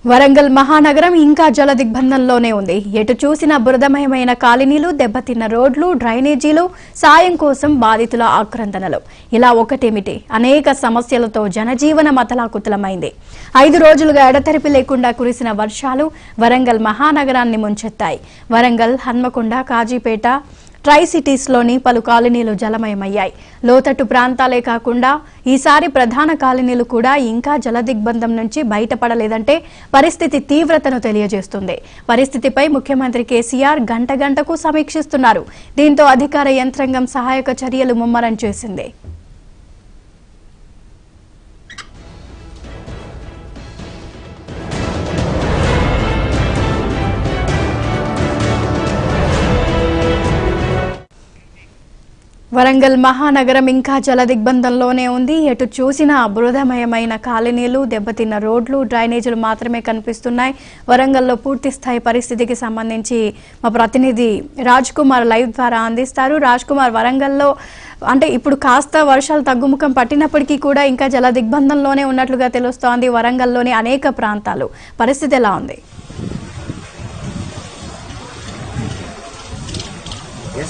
వరంగల్ మహానగరం ఇంకా జలదిగ్బంధంలోనే ఉంది. ఎటు చూసిన బురదమయమైన కాలనీలు, దెబ్బతిన్న రోడ్లు, డ్రైనేజీలు, సాయం కోసం బాధితుల ఆక్రందనలు. ఇలా ఒకటేమిటి, అనేక సమస్యలతో జనజీవనం అతలాకుతలమైంది. 5 రోజులుగా ఎడతెరిపి లేకుండా కురిసిన వర్షాలు వరంగల్ మహానగరాన్ని ముంచెత్తాయి. వరంగల్, హన్మకొండ, కాజీపేట, ట్రై సిటీస్లోని పలు కాలనీలు జలమయమయ్యాయి. లోతట్టు ప్రాంతాలే కాకుండా ఈసారి ప్రధాన కాలనీలు కూడా ఇంకా జలదిగ్బంధం నుంచి బయటపడలేదంటే పరిస్థితి తీవ్రతను తెలియజేస్తుంది. పరిస్థితిపై ముఖ్యమంత్రి కేసీఆర్ గంటకు సమీక్షిస్తున్నారు. దీంతో అధికార యంత్రాంగం సహాయక చర్యలు ముమ్మరం చేసింది. వరంగల్ మహానగరం ఇంకా జలదిగ్బంధంలోనే ఉంది. ఎటు చూసినా బురదమయమైన కాలనీలు, దెబ్బతిన్న రోడ్లు, డ్రైనేజీలు మాత్రమే కనిపిస్తున్నాయి. వరంగల్లో పూర్తి స్థాయి పరిస్థితికి సంబంధించి మా ప్రతినిధి రాజ్ కుమార్ లైవ్ ద్వారా అందిస్తారు. రాజ్ కుమార్, వరంగల్లో అంటే ఇప్పుడు కాస్త వర్షాలు తగ్గుముఖం పట్టినప్పటికీ కూడా ఇంకా జలదిగ్బంధంలోనే ఉన్నట్లుగా తెలుస్తోంది. వరంగల్లోని అనేక ప్రాంతాలు పరిస్థితి ఎలా ఉంది?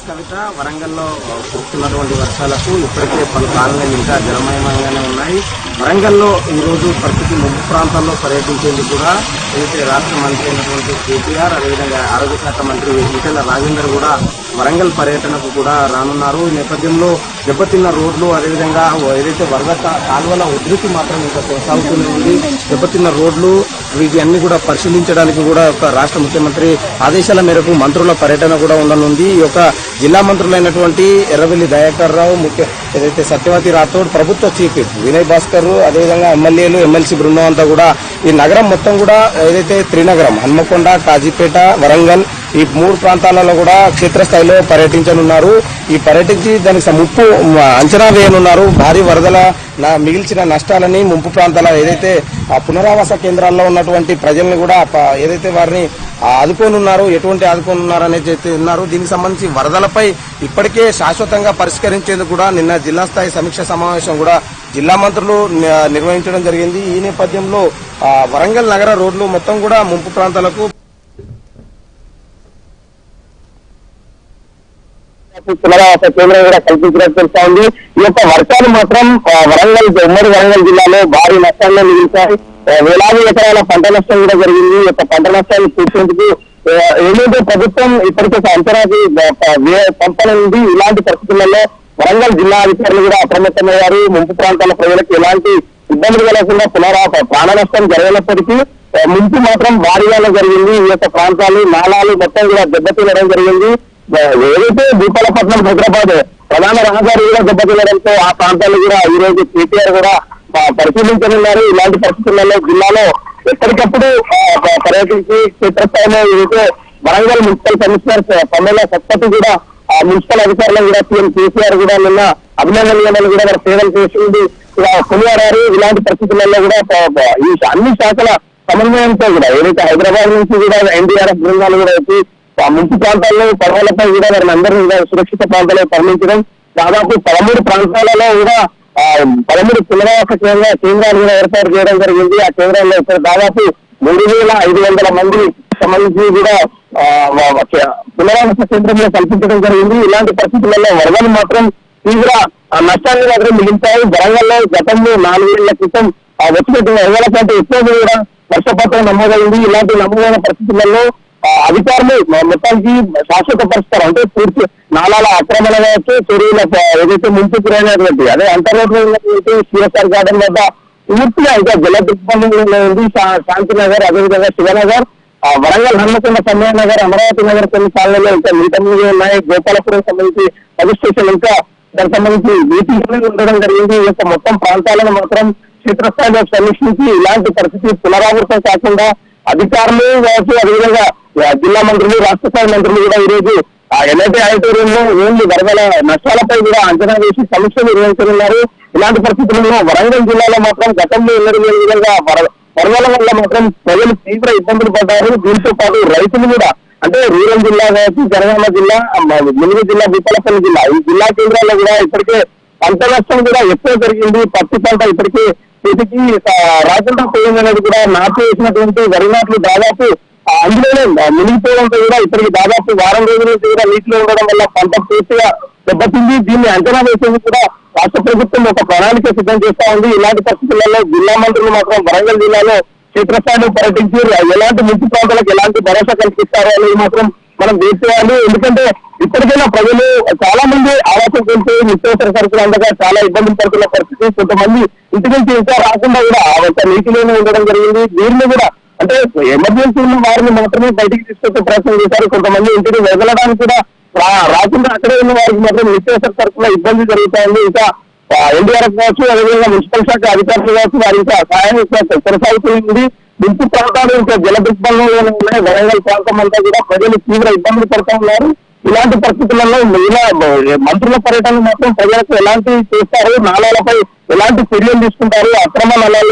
కవిత, వరంగల్లో కురుస్తున్నటువంటి వర్షాలకు ఇప్పటికే పలు కాలనీలు ఇంకా జలమయమంగానే ఉన్నాయి. వరంగల్లో ఈరోజు పరిస్థితి ముంపు ప్రాంతాల్లో పర్యటించేందుకు కూడా ఏదైతే రాష్ట్ర మంత్రి అయినటువంటి కేటీఆర్, అదేవిధంగా ఆరోగ్య శాఖ మంత్రి ఈటెల రాజేందర్ కూడా వరంగల్ పర్యటనకు కూడా రానున్నారు. ఈ నేపథ్యంలో దెబ్బతిన్న రోడ్లు, అదేవిధంగా ఏదైతే వరద కాలువల ఉధృతి మాత్రం ఇంకా కొనసాగుతూనే ఉంది. దెబ్బతిన్న రోడ్లు వీటి అన్ని కూడా పరిశీలించడానికి కూడా ఒక రాష్ట్ర ముఖ్యమంత్రి ఆదేశాల మేరకు మంత్రుల పర్యటన కూడా ఉండనుంది. ఈ యొక్క జిల్లా మంత్రులైనటువంటి ఎర్రవెల్లి దయాకర్ రావు, ఏదైతే సత్యవతి రాథోడ్, ప్రభుత్వ చీఫ్ వినయ్ భాస్కర్, అదేవిధంగా ఎమ్మెల్యేలు, ఎమ్మెల్సీ బృందం అంతా కూడా ఈ నగరం మొత్తం కూడా ఏదైతే త్రినగరం హన్మకొండ, కాజీపేట, వరంగల్ ఈ 3 ప్రాంతాలలో కూడా క్షేత్రస్థాయిలో పర్యటించనున్నారు. ఈ పర్యటించి దానికి ముప్పు అంచనా వేయనున్నారు. భారీ వరదల మిగిల్చిన నష్టాలని ముంపు ప్రాంతాల ఏదైతే పునరావాస కేంద్రాల్లో ఉన్నటువంటి ప్రజల్ని కూడా ఏదైతే వారిని ఆదుకోనున్నారు, ఎటువంటి ఆదుకోనున్నారు అనేది ఉన్నారు. దీనికి సంబంధించి వరదలపై ఇప్పటికే శాశ్వతంగా పరిష్కరించేందుకు కూడా నిన్న జిల్లా స్థాయి సమీక్ష సమావేశం కూడా జిల్లా మంత్రులు నిర్వహించడం జరిగింది. ఈ నేపథ్యంలో వరంగల్ నగర రోడ్లు మొత్తం కూడా ముంపు ప్రాంతాలకు పునరావాస కేంద్రం కూడా కల్పించినట్టు తెలుస్తా ఉంది. ఈ యొక్క వర్షాలు మాత్రం ఉమ్మడి వరంగల్ జిల్లాలో భారీ నష్టాలను మిగిల్చాయి. వేలాది ఎకరాల పంట నష్టం కూడా జరిగింది. ఈ యొక్క పంట నష్టాన్ని తీర్చేందుకు ఏదైతే ప్రభుత్వం ఇప్పటికే అంచనాకి పంపనుంది. ఇలాంటి పరిస్థితులలో వరంగల్ జిల్లా అధికారులు కూడా అప్రమత్తమయ్యారు. ముంపు ప్రాంతాల ప్రజలకు ఎలాంటి ఇబ్బందులు కలగకుండా ప్రాణ నష్టం జరగనప్పటికీ ముంపు మాత్రం భారీగానే జరిగింది. ఈ యొక్క ప్రాంతాలు, నాలాలు మొత్తం కూడా దెబ్బతినడం జరిగింది. ఏదైతే భూపాలపట్నం, హైదరాబాద్ ప్రధాన రహదారి కూడా దెబ్బతినడంతో ఆ ప్రాంతాలు కూడా ఈ రోజు కేటీఆర్ కూడా పరిశీలించనున్నారు. ఇలాంటి పరిస్థితులలో జిల్లాలో ఎప్పటికప్పుడు పర్యటించి క్షేత్రస్థాయిలో ఏదైతే వరంగల్ మున్సిపల్ కమిషనర్ పమ్మేల సత్పతి కూడా మున్సిపల్ అధికారులను కూడా సీఎం కేసీఆర్ కూడా నిన్న అభినందనలు కూడా వారి సేవలు చేసింది కొనియాడారు. ఇలాంటి పరిస్థితులలో కూడా ఈ అన్ని శాఖల సమన్వయంతో కూడా ఏదైతే హైదరాబాద్ నుంచి కూడా ఎన్డీఆర్ఎఫ్ బృందాలు కూడా వచ్చి ముంపు ప్రాంతాల్లో పర్వాలపై కూడా వారిని అందరినీ కూడా సురక్షిత ప్రాంతాలకు తరలించడం, దాదాపు 13 ప్రాంతాలలో కూడా 13 పునరావాస కేంద్రాలు కూడా ఏర్పాటు చేయడం జరిగింది. ఆ కేంద్రాల్లో ఇక్కడ దాదాపు 3,500 మంది సంబంధించి కూడా పునరావాస కేంద్రంలో కల్పించడం జరిగింది. ఇలాంటి పరిస్థితులలో వరదలు మాత్రం తీవ్ర నష్టాన్ని మాత్రం మిగిల్చాయి. వరంగల్లో గతంలో 4 ఏళ్ల క్రితం వచ్చినటువంటి వరదల కంటే ఎక్కువ కూడా వర్షపాతం నమోదైంది. ఇలాంటి నమోదైన పరిస్థితులలో అధికారులు మొత్తానికి శాశ్వత పరిష్కారం అంటే పూర్తి నాలాల ఆక్రమణ కావచ్చు, చెరువుల ఏదైతే ముంపు గురైనటువంటి అదే అంతర్రోడ్లో ఉన్నటువంటి సిఎస్ఆర్ గార్డెన్ వద్ద పూర్తిగా ఇంకా జల దిగ్బంధంలో ఉంది. శాంతినగర్, అదేవిధంగా శివనగర్, వరంగల్, హన్మకొండ, సమయ నగర్, అమరావతి నగర్ కొన్ని కాలనీలో ఇంకా నీటములు ఉన్నాయి. గోపాలపురం సంబంధించి సబ్ స్టేషన్ ఇంకా దానికి సంబంధించి నీటి ఉండడం జరిగింది. ఈ యొక్క మొత్తం ప్రాంతాలను మాత్రం క్షేత్రస్థాయిలో సమీక్షించి ఇలాంటి పరిస్థితి పునరావృతం కాకుండా అధికారులు కావచ్చు, అదేవిధంగా జిల్లా మంత్రులు, రాష్ట్ర స్థాయి మంత్రులు కూడా ఈరోజు ఎన్ఐటీ ఆడిటోరియంలో ఓన్లీ వరదల నష్టాలపై కూడా అంచనా వేసి సమీక్ష నిర్వహించనున్నారు. ఇలాంటి పరిస్థితుల్లో వరంగల్ జిల్లాలో మాత్రం గతంలో ఎన్నడూ విధంగా వరదల వల్ల మాత్రం ప్రజలు తీవ్ర ఇబ్బందులు పడ్డారు. దీంతో పాటు రైతులు కూడా అంటే రూరల్ జిల్లా కావచ్చు, జనగామ జిల్లా, ములుగు జిల్లా, భూపాలపల్లి జిల్లా ఈ జిల్లా కేంద్రాల్లో కూడా ఇప్పటికే పంట నష్టం కూడా ఎక్కువ జరిగింది. పత్తి పంట ఇప్పటికే వీటికి రాకుండా పోయిందనేది కూడా నాట్లు వేసినటువంటి వరి నాట్లు దాదాపు అందులోనే మునిగిపోవడంతో కూడా ఇప్పటికి దాదాపు వారం రోజుల నుంచి కూడా నీటిలో ఉండడం వల్ల పంట పూర్తిగా దెబ్బతింది. దీన్ని అంచనా వేసేందుకు కూడా రాష్ట్ర ప్రభుత్వం ఒక ప్రణాళిక సిద్ధం చేస్తా ఉంది. ఇలాంటి పరిస్థితులలో జిల్లా మంత్రులు మాత్రం వరంగల్ జిల్లాలో క్షేత్రస్థాయిలో పర్యటించి ఎలాంటి ముంపు ప్రాంతాలకు ఎలాంటి భరోసా కల్పిస్తారో అనేది మాత్రం మనం వేసేయాలి. ఎందుకంటే ఇప్పటికైనా ప్రజలు చాలా మంది ఆవాసం కోల్పోయి నిత్యావసర సరుకులు అందగా చాలా ఇబ్బందులు పడుతున్న పరిస్థితి. కొంతమంది ఇంటి నుంచి ఇంకా రాకుండా కూడా నీటిలోనే ఉండడం జరిగింది. దీన్ని కూడా అంటే ఎమర్జెన్సీ ఉన్న వారిని మాత్రమే బయటికి తీసుకొచ్చే ప్రయత్నం చేశారు. కొంతమంది ఇంటిని వదలడానికి కూడా రాకుండా అక్కడే ఉన్న వారికి మాత్రం నిత్యావసర సరుకుల ఇబ్బంది జరుగుతుంది. ఇంకా ఎన్డీఆర్ఎఫ్ కావచ్చు, అదేవిధంగా మున్సిపల్ శాఖ అధికారులు కావచ్చు, వారి ఇంకా సహాయం కొనసాగుతుంది. ముంపు ప్రాంతాలు ఇంకా జల దిగ్బంధంలోనే ఉన్నాయి. వరంగల్ ప్రాంతం అంతా కూడా ప్రజలు తీవ్ర ఇబ్బందులు పడుతూ ఉన్నారు. ఇలాంటి పరిస్థితులలో ఇలా మంత్రుల పర్యటన మాత్రం ప్రజలకు ఎలాంటి చేస్తారు, నాళాలపై ఎలాంటి చర్యలు తీసుకుంటారు, అక్రమ నాళాలు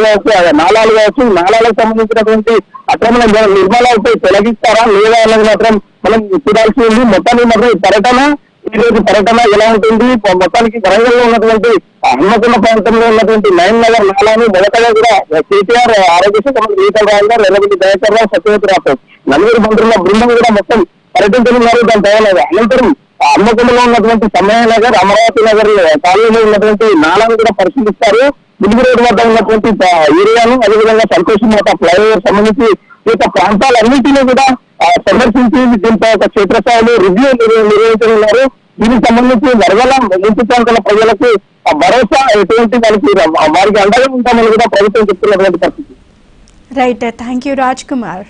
కావచ్చు, నాళాలకు సంబంధించినటువంటి అక్రమ నిర్మాణాలపై తొలగిస్తారా లేదా అన్నది మాత్రం మనం చూడాల్సి ఉంది. మొత్తానికి మాత్రం పర్యటన ఈ రోజు పర్యటన ఎలా ఉంటుంది, మొత్తానికి వరంగల్లో ఉన్నటువంటి హన్మకొండ ప్రాంతంలో ఉన్నటువంటి నయన్ నగర్ నాలాను మొదటగా కూడా కేటీఆర్, ఆరోగ్య శాఖ మంత్రి ఈటల రాజేందర్, ఎర్రబెల్లి దయాకర్ రావు, సత్యవతి రాథోడ్ నలుగురు మంత్రుల బృందం కూడా మొత్తం పర్యటించనున్నారు. దాని తయారు అనంతరం హన్మకొండలో ఉన్నటువంటి సమయ నగర్, అమరావతి నగర్ కాలనీలో ఉన్నటువంటి నాలాను కూడా పరిశీలిస్తారు. ములుగు రోడ్డు వద్ద ఉన్నటువంటి ఏరియాను, అదేవిధంగా సంతోషం ఫ్లైఓవర్ సంబంధించి ఈ యొక్క ప్రాంతాలన్నింటినీ కూడా సందర్శించి దీంతో ఒక క్షేత్రస్థాయిలో రివ్యూ నిర్వహించనున్నారు. దీనికి సంబంధించి వరదల ముంపు ప్రాంతాల ప్రజలకు భరోసా ఎటువంటి వారికి అండగా ఉంటామని కూడా ప్రభుత్వం చెప్తున్నటువంటి పరిస్థితి. Right, thank you Raj Kumar.